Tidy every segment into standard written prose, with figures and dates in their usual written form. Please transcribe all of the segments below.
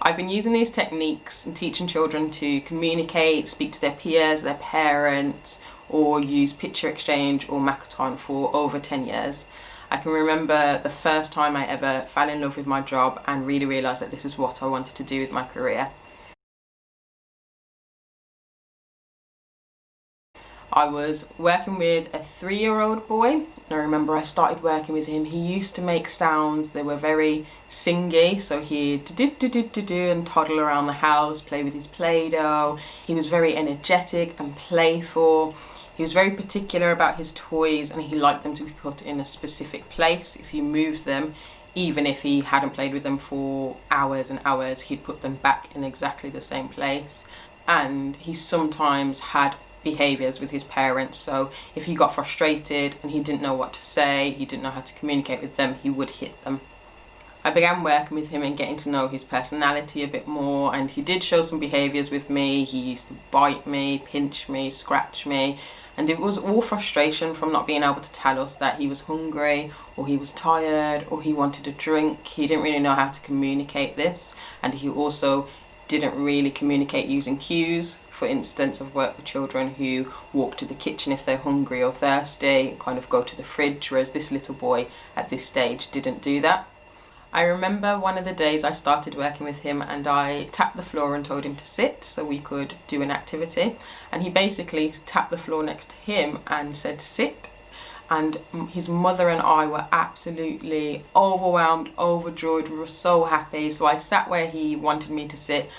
I've been using these techniques and teaching children to communicate, speak to their peers, their parents, or use picture exchange or Makaton for over 10 years. I can remember the first time I ever fell in love with my job and really realised that this is what I wanted to do with my career. I was working with a 3-year-old boy, and I remember I started working with him. He used to make sounds, they were very singy, so he'd do and toddle around the house, play with his Play-Doh. He was very energetic and playful. He was very particular about his toys, and he liked them to be put in a specific place. If you moved them, even if he hadn't played with them for hours and hours, he'd put them back in exactly the same place. And he sometimes had behaviours with his parents, so if he got frustrated and he didn't know what to say, he didn't know how to communicate with them, he would hit them. I began working with him and getting to know his personality a bit more, and he did show some behaviours with me. He used to bite me, pinch me, scratch me, and it was all frustration from not being able to tell us that he was hungry or he was tired or he wanted a drink. He didn't really know how to communicate this, and he also didn't really communicate using cues. For instance, I've worked with children who walk to the kitchen if they're hungry or thirsty, and kind of go to the fridge, whereas this little boy at this stage didn't do that. I remember one of the days I started working with him and I tapped the floor and told him to sit so we could do an activity, and he basically tapped the floor next to him and said sit, and his mother and I were absolutely overwhelmed, overjoyed. We were so happy. So I sat where he wanted me to sit,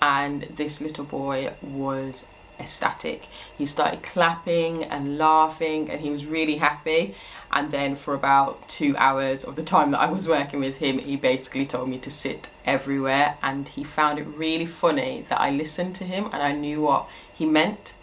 and this little boy was ecstatic. He started clapping and laughing and he was really happy. And then for about 2 hours of the time that I was working with him, he basically told me to sit everywhere, and he found it really funny that I listened to him and I knew what he meant.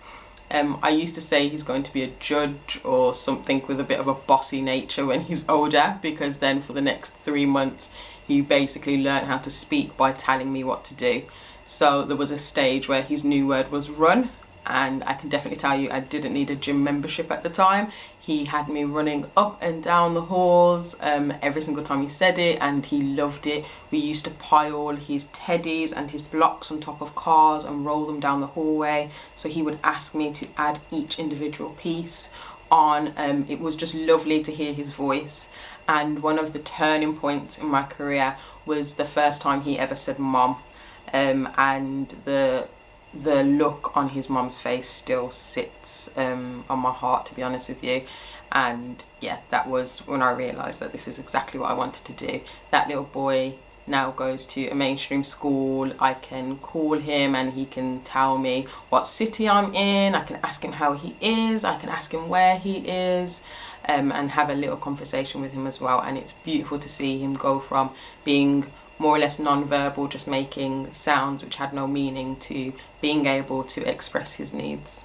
I used to say he's going to be a judge or something with a bit of a bossy nature when he's older, because then for the next 3 months he basically learned how to speak by telling me what to do. So there was a stage where his new word was run, and I can definitely tell you I didn't need a gym membership at the time. He had me running up and down the halls every single time he said it, and he loved it. We used to pile his teddies and his blocks on top of cars and roll them down the hallway, so he would ask me to add each individual piece on. It was just lovely to hear his voice, and one of the turning points in my career was the first time he ever said mom, and the look on his mum's face still sits on my heart, to be honest with you. And yeah, that was when I realised that this is exactly what I wanted to do. That little boy now goes to a mainstream school. I can call him and he can tell me what city I'm in. I can ask him how he is. I can ask him where he is, and have a little conversation with him as well. And it's beautiful to see him go from being more or less non-verbal, just making sounds which had no meaning, to being able to express his needs.